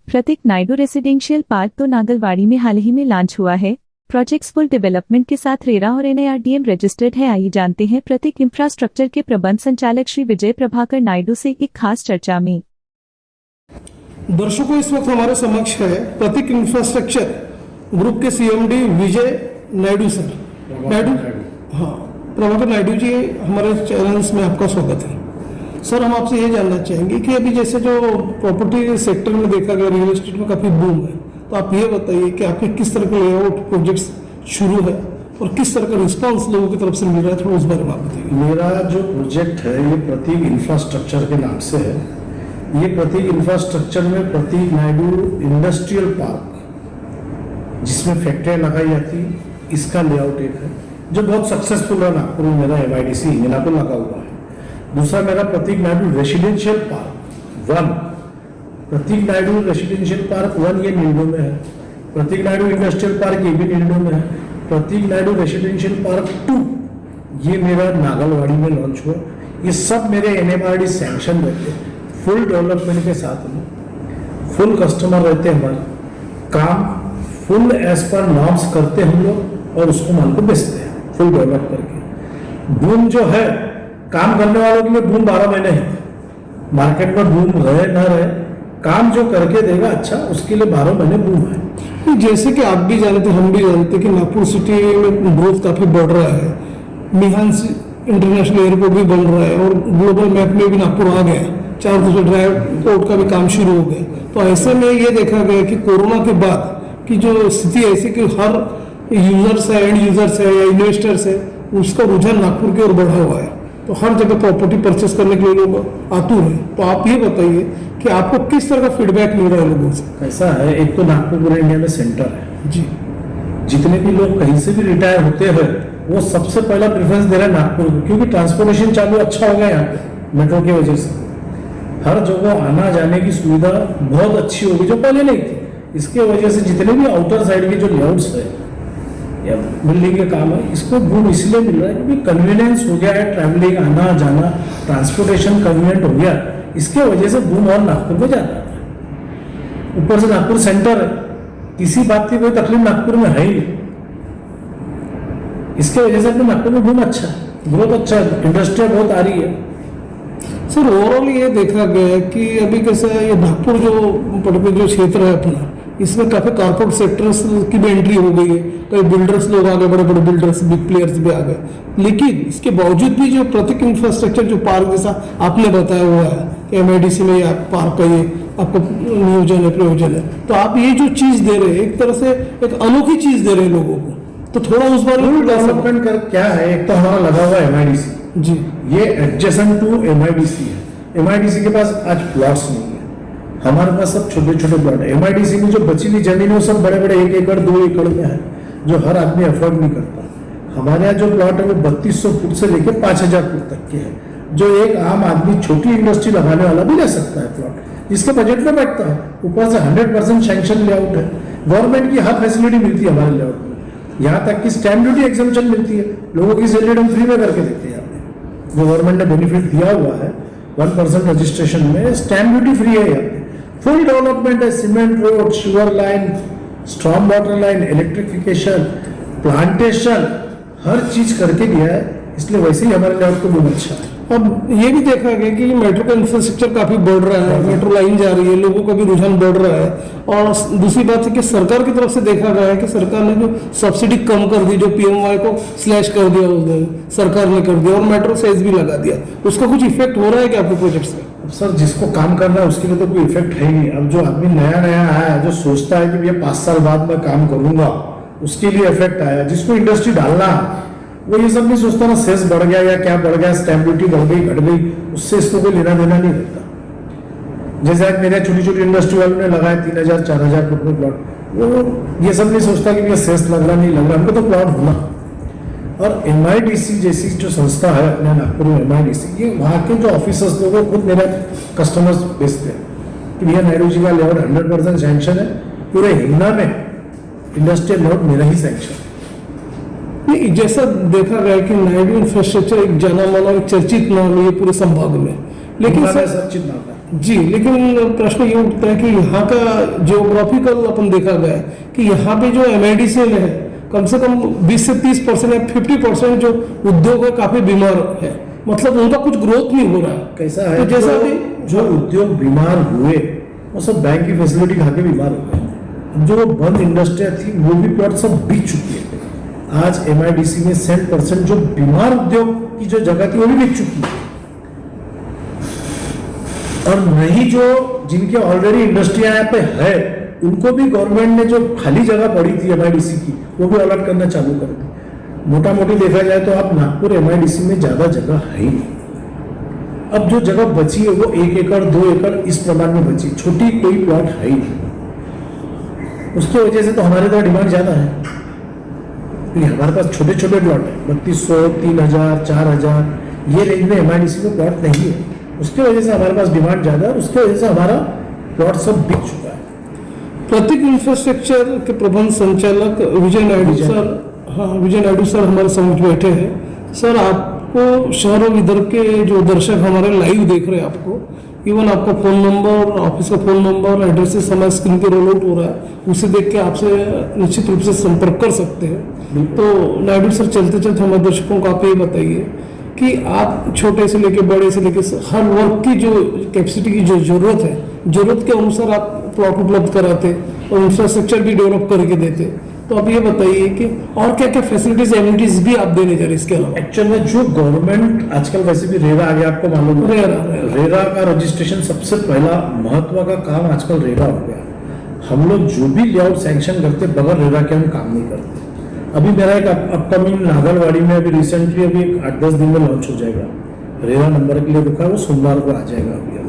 प्रतीक Naidu residential park तो नागलवाड़ी में हाल ही में लॉन्च हुआ है। प्रोजेक्ट्स फुल डेवलपमेंट के साथ रेरा और NARDM रजिस्टर्ड है। आइए जानते हैं प्रतीक इंफ्रास्ट्रक्चर के प्रबंध संचालक श्री विजय प्रभाकर नायडू से एक खास चर्चा में। दर्शकों, इस वक्त हमारे समक्ष है प्रतीक इंफ्रास्ट्रक्चर ग्रुप के CMD विजय नायडू सर। प्रभाकर नायडू जी, हमारे चैनल्स में आपका स्वागत है। सर, हम आपसे ये जानना चाहेंगे कि अभी जैसे जो प्रॉपर्टी सेक्टर में देखा गया, रियल एस्टेट में काफी बूम है, तो आप ये बताइए कि आपके किस तरह के लेआउट प्रोजेक्ट्स शुरू है और किस तरह का रिस्पांस लोगों की तरफ से मिल रहा है, थोड़ा उस बारे में आप बताइए। मेरा जो प्रोजेक्ट है ये प्रतीक इंफ्रास्ट्रक्चर के नाम से है। ये प्रतीक इंफ्रास्ट्रक्चर में प्रतीक नायडू इंडस्ट्रियल पार्क, जिसमें फैक्ट्रियां लगाई जाती, इसका लेआउट एक है जो बहुत सक्सेसफुल है। नागपुर में मेरा MIDC मीनापुर लगा हुआ है। दूसरा मेरा प्रतीक नायडू रेसिडेंशियल पार्क 1, प्रतीक नायडू रेसिडेंशियल पार्क 1 ये निल्डो में है। प्रतीक नायडू इंडस्ट्रियल पार्क ये भी निल्डो में है। प्रतीक नायडू रेसिडेंशियल पार्क 2 ये मेरा नागलवाड़ी में लॉन्च हुआ। ये सब मेरे NMRD सैंक्शन रहते हैं, फुल डेवलपमेंट के साथ में, फुल कस्टमर रहते हैं। हमारे काम फुल एज पर नॉर्म्स करते हम लोग और उसको माल को बेचते हैं फुल डेवलप करके। बूम जो है, काम करने वालों के लिए बूम 12 महीने है। मार्केट में बूम रहे ना रहे, काम जो करके देगा अच्छा, उसके लिए 12 महीने बूम है। जैसे कि आप भी जानते, हम भी जानते कि नागपुर सिटी में ग्रोथ काफी बढ़ रहा है। मिहान इंटरनेशनल एयरपोर्ट भी बन रहा है और ग्लोबल मैप में भी नागपुर आ गया। 4 दूसरे ड्राइव पोर्ट का भी काम शुरू हो गया। तो ऐसे में ये देखा गया कि कोरोना के बाद की जो स्थिति ऐसी कि हर यूजर्स है, एंड यूजर्स है या इन्वेस्टर्स है, उसका रुझान नागपुर की ओर बढ़ा हुआ है। तो हर जगह प्रॉपर्टी परचेस करने के लिए लोग आतुर हैं। तो आप ये बताइए कि आपको किस तरह का फीडबैक मिल रहा है लोगों से। ऐसा है, एक तो नागपुर पूरे इंडिया में सेंटर है जी। जितने भी लोग कहीं से भी रिटायर होते हैं वो सबसे पहला प्रेफरेंस दे रहे हैं नागपुर को, क्योंकि ट्रांसपोर्टेशन चालू अच्छा हो गया यहाँ पे मेट्रो की वजह से। हर जगह आना जाने की सुविधा बहुत अच्छी होगी जो पहले नहीं थी। इसके वजह से जितने भी आउटर साइड के जो लेआउट्स है या बिल्डिंग के काम है, इसको बूम इसलिए मिल रहा है क्योंकि कन्वीनियंस हो गया है, ट्रैवलिंग, आना जाना, ट्रांसपोर्टेशन कन्वीनियंट हो गया। इसके वजह से बूम और नागपुर में जाता है। ऊपर से नागपुर सेंटर है, किसी बात की कोई तकलीफ नागपुर में है ही नहीं। इसके वजह से नागपुर में बूम अच्छा है, ग्रोथ अच्छा है, इंडस्ट्री बहुत आ रही है। सर, ओवरऑल ये देखा गया है कि अभी कैसा है, ये नागपुर जो पर्टिकुलर जो क्षेत्र है अपना, इसमें काफी कॉर्पोरेट सेक्टर्स की भी एंट्री हो गई है। कई बिल्डर्स लोग आ गए, बड़े बड़े बिल्डर्स, बिग प्लेयर्स भी आ गए। लेकिन इसके बावजूद भी जो प्रतीक इंफ्रास्ट्रक्चर जो पार्क जैसा आपने बताया हुआ है कि MIDC में ये पार्क का ये आपको नियोजन है, प्रयोजन है, तो आप ये जो चीज दे रहे हैं, एक तरह से एक अनोखी चीज दे रहे हैं लोगों को, तो थोड़ा उस बारे में डेवलपमेंट कर क्या है। एक तो हमारा लगा हुआ है MIDC जी, ये एडजेसेंट टू MIDC है। MIDC के पास आज प्लॉट्स नहीं है, हमारे पास सब छोटे छोटे प्लॉट है। MIDC में जो बची हुई जमीन है वो सब बड़े बड़े 1 एकड़ 2 एकड़ में है, जो हर आदमी अफोर्ड नहीं करता। हमारे यहाँ जो प्लॉट है वो 3200 फुट से लेकर 5000 फुट तक के है, जो एक आम आदमी छोटी इंडस्ट्री लगाने वाला भी ले सकता है प्लॉट, जिसके बजट में बैठता है। ऊपर से 100% सैंक्शन लेआउट है, गवर्नमेंट की हर फैसिलिटी मिलती है हमारे लेआउट में। यहाँ तक कि स्टैम्प ड्यूटी एग्जम्पशन मिलती है, लोगों की सैलरी हम फ्री में करके देते हैं। यहाँ पे गवर्नमेंट ने बेनिफिट दिया हुआ है, 1% रजिस्ट्रेशन में स्टैम्प ड्यूटी फ्री है। यहाँ पे फुल डेवलपमेंट है, cement road, sugar line, strong water line, electrification, plantation, हर चीज करके दिया है। इसलिए वैसे ही हमारे लेआउट को बहुत अच्छा है। अब ये भी देखा गया कि मेट्रो का इंफ्रास्ट्रक्चर काफी बढ़ रहा है, मेट्रो लाइन जा रही है, लोगों का भी रुझान बढ़ रहा है। और दूसरी बात है कि सरकार की तरफ से देखा गया है कि सरकार ने जो सब्सिडी कम कर दी, जो PMY को स्लैश कर दिया उसने, सरकार ने कर दिया, और मेट्रो सेज भी लगा दिया, उसका कुछ इफेक्ट हो रहा है क्या आपके प्रोजेक्ट में? सर, जिसको काम करना है उसके लिए तो कोई इफेक्ट है ही नहीं। अब जो आदमी नया नया आया है, जो सोचता है कि भैया 5 साल बाद मैं काम करूंगा, उसके लिए इफेक्ट आया। जिसको इंडस्ट्री डालना है वो ये सब नहीं सोचता ना सेस बढ़ गया या क्या बढ़ गया, स्टैम्प ड्यूटी बढ़ गई घट गई, उससे इसको कोई लेना देना नहीं रहता। जैसे आज मेरे छोटी छोटी इंडस्ट्री वालों ने लगाया 3000 4000 फुट में प्लॉट, वो ये सब नहीं सोचता कि भैया सेस लग रहा नहीं लग रहा, हमको तो प्लॉट होना। और MIDC जैसी जो संस्था है अपने नागपुर में, MIDC, ये वहाँ के जो ऑफिसर्स लोगों खुद मेरे कस्टमर्स बेचते हैं कि भैया नायडू जी का लेआउट 100% सैंक्शन है, पूरे हिंगना में इंडस्ट्रियल लेआउट मेरा ही सैंक्शन है। जैसा देखा गया कि नायडू इंफ्रास्ट्रक्चर एक जाना माना, एक चर्चित नाम है पूरे संभाग में, लेकिन उनका सर सचिन नाम है। जी, लेकिन प्रश्न ये उठता है कि यहाँ का जियोग्राफिकल अपन देखा गया है कि यहाँ पे जो MIDC में है कम से कम 20 से 30% या 50% जो उद्योग है काफी बीमार है, मतलब उनका कुछ ग्रोथ नहीं हो रहा है। कैसा है तो जैसा जो, अभी जो उद्योग बीमार हुए वो सब बैंक की फैसिलिटी खा के बीमार हो गए। अब जो बंद इंडस्ट्रिया थी वो भी प्लॉट सब बिक चुकी है। आज MIDC में 100% जो बीमार उद्योग की जो जगह थी वो भी बिक चुकी है, और नहीं जो जिनके ऑलरेडी इंडस्ट्रिया यहाँ पे है उनको भी गवर्नमेंट ने जो खाली जगह पड़ी थी MIDC की वो भी अलॉट करना चालू कर दी। मोटा मोटी देखा जाए तो आप नागपुर MIDC में ज्यादा जगह है ही नहीं। अब जो जगह बची है वो 1 एकड़ 2 एकड़ इस प्रमाण में बची, छोटी कोई प्लॉट है ही नहीं। उसकी वजह से तो हमारे तो डिमांड ज्यादा है, क्योंकि हमारे पास छोटे छोटे प्लॉट है, 3200 3000 4000 ये रेंज में MIDC में प्लॉट नहीं है। उसकी वजह से हमारे पास डिमांड ज्यादा है, उसकी वजह से हमारा प्लॉट सब बिक चुका है। प्रतीक इंफ्रास्ट्रक्चर के प्रबंध संचालक विजय नायडू सर, हाँ विजय नायडू सर हमारे समझ बैठे हैं। सर आपको शहर और इधर के जो दर्शक हमारे लाइव देख रहे हैं, आपको इवन आपका फ़ोन नंबर, ऑफिस का फ़ोन नंबर, एड्रेसेस हमारे स्क्रीन पे रोल आउट हो रहा है, उसे देख के आपसे निश्चित रूप से संपर्क कर सकते हैं। तो नायडू सर चलते चलते हमारे दर्शकों को आप ये बताइए कि आप छोटे से लेके बड़े से लेके हर वर्ग की जो कैपेसिटी की जो जरूरत है, जरूरत के अनुसार आप प्लॉट उपलब्ध कराते और इंफ्रास्ट्रक्चर भी डेवलप करके देते। तो आप ये बताइए कि और क्या क्या फैसिलिटीज एमिनिटीज भी आप देने जा रहे हैं इसके अलावा? एक्चुअल में जो गवर्नमेंट आजकल वैसे भी रेरा आ गया, आपको मालूम है रेरा का रजिस्ट्रेशन सबसे पहला महत्व का काम आजकल रेरा हो गया। हम लोग जो भी लेआउट सैंक्शन करते बगैर रेरा के हम काम नहीं करते। अभी मेरा एक अपकमिंग नागलवाड़ी में अभी रिसेंटली अभी 8-10 दिन में लॉन्च हो जाएगा, रेरा नंबर के लिए रुका है, वो सोमवार को आ जाएगा अभी हमारा।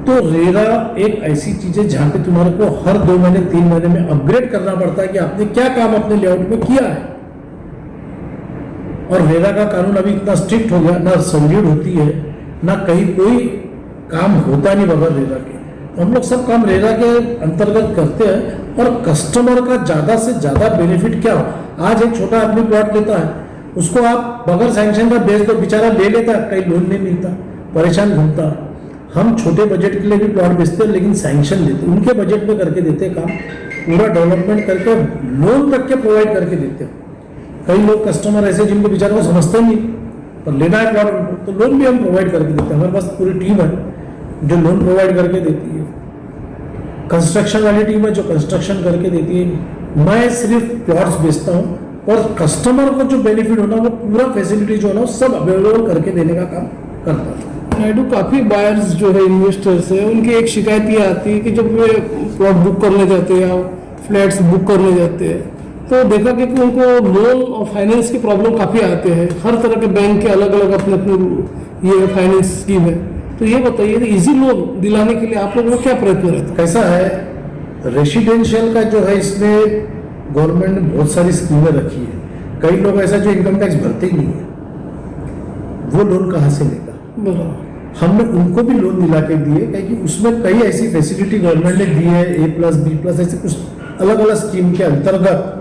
तो रेरा एक ऐसी चीज है जहां पे तुम्हारे को हर 2 महीने 3 महीने में अपग्रेड करना पड़ता है कि आपने क्या काम अपने लेआउट में किया है। और रेरा का कानून अभी इतना स्ट्रिक्ट हो गया, ना सैल्यूट होती है, ना कहीं कोई काम होता नहीं बगैर रेरा के। तो हम लोग सब काम रेरा के अंतर्गत करते हैं, और कस्टमर का ज्यादा से ज्यादा बेनिफिट क्या हो। आज एक छोटा आदमी प्लॉट लेता है, उसको आप बगैर सैंक्शन का बेच दो, बेचारा ले लेता है, कहीं लोन नहीं मिलता, परेशान घूमता। हम छोटे बजट के लिए भी प्लॉट बेचते हैं, लेकिन सैंक्शन देते, उनके बजट में करके देते काम, पूरा डेवलपमेंट करके लोन तक के प्रोवाइड करके देते हैं। कई लोग कस्टमर ऐसे जिनको बेचारे को समझते नहीं, पर लेना है प्लॉट उनको, तो लोन भी हम प्रोवाइड करके देते हैं। हमारे पास पूरी टीम है जो लोन प्रोवाइड करके देती है, कंस्ट्रक्शन वाली टीम है जो कंस्ट्रक्शन करके देती है। मैं सिर्फ प्लॉट्स बेचता हूँ, और कस्टमर को जो बेनिफिट होना वो पूरा फैसिलिटी जो है ना सब अवेलेबल करके देने का काम करता है। नायडू काफी बायर्स जो है, इन्वेस्टर्स है, उनकी एक शिकायत ये आती है कि जब वे प्लॉट बुक करने जाते हैं या फ्लैट्स बुक करने जाते हैं तो देखा कि उनको लोन और फाइनेंस की प्रॉब्लम काफी आते हैं। हर तरह के बैंक के अलग अलग अपने अपने ये फाइनेंस स्कीम है। तो ये बताइए इजी लोन दिलाने के लिए आप लोगों को क्या प्रयत्न रहता है? कैसा है, रेसिडेंशियल का जो है इसमें गवर्नमेंट ने बहुत सारी स्कीमें रखी है। कई लोग ऐसा जो इनकम टैक्स भरते ही नहीं है, वो लोन कहाँ से लेगा? बराबर, हमने उनको भी लोन दिला के दिए, क्योंकि उसमें कई ऐसी फैसिलिटी गवर्नमेंट ने दी है, A+, B+, ऐसे कुछ अलग अलग स्कीम के अंतर्गत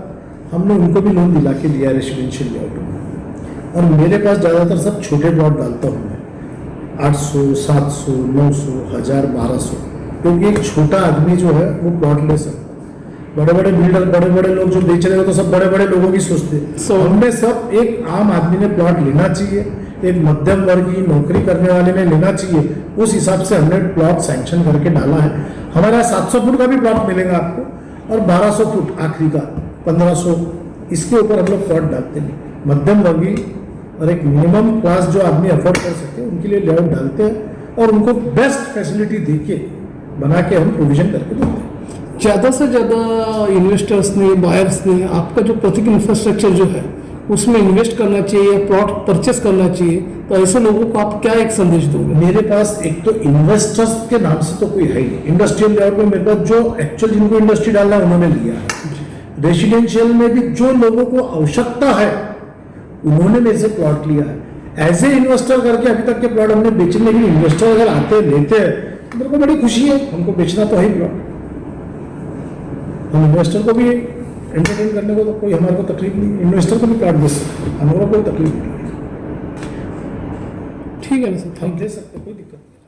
हमने उनको भी लोन दिला के दिया रेसिडेंशियल लेआउट में। और मेरे पास ज़्यादातर सब छोटे प्लॉट डालता हूँ मैं, 800, 700, 900, 1000, 1200, क्योंकि एक छोटा आदमी जो है वो प्लॉट ले सकता है। बड़े बड़े बिल्डर, बड़े बड़े लोग जो बेच रहे हो तो सब बड़े बड़े लोगों की सोचते हैं। हमने सब एक आम आदमी ने प्लॉट लेना चाहिए, एक मध्यम वर्गीय नौकरी करने वाले ने लेना चाहिए, उस हिसाब से हमने प्लॉट सैंक्शन करके डाला है। हमारे यहाँ 700 फुट का भी प्लॉट मिलेगा आपको, और 1200 फुट आखिरी का 1500, इसके ऊपर हम लोग प्लॉट डालते हैं। मध्यम वर्गीय और एक मिनिमम क्लास जो आदमी अफोर्ड कर सकते हैं उनके लिए लेआउट डालते हैं, और उनको बेस्ट फैसिलिटी देके बना के हम प्रोविजन करके देते हैं। ज्यादा से ज्यादा इन्वेस्टर्स ने, बायर्स ने आपका जो प्रतीक इंफ्रास्ट्रक्चर जो है उसमें इन्वेस्ट करना चाहिए, प्लॉट परचेस करना चाहिए, तो ऐसे लोगों को आप क्या एक संदेश दोगे? मेरे पास एक तो इन्वेस्टर्स के नाम से तो कोई है ही नहीं। इंडस्ट्रियल लेआउट में मेरे पास जो एक्चुअल जिनको इंडस्ट्री डालना है उन्होंने लिया है। रेसिडेंशियल में भी जो लोगों को आवश्यकता है उन्होंने मेरे से प्लॉट लिया है। एज ए इन्वेस्टर करके अभी तक के प्लॉट हमने बेचे, लेकिन इन्वेस्टर अगर आते लेते हैं तो मेरे को बड़ी खुशी है, हमको बेचना तो है ही प्लॉट। हम इन्वेस्टर को भी एंटरटेन करने को तो कोई हमारे को तकलीफ नहीं, इन्वेस्टर को भी प्लॉट दे सकते, हमारे को कोई तकलीफ नहीं। ठीक है ना सर, हम थैंक दे सकते हैं, कोई दिक्कत नहीं।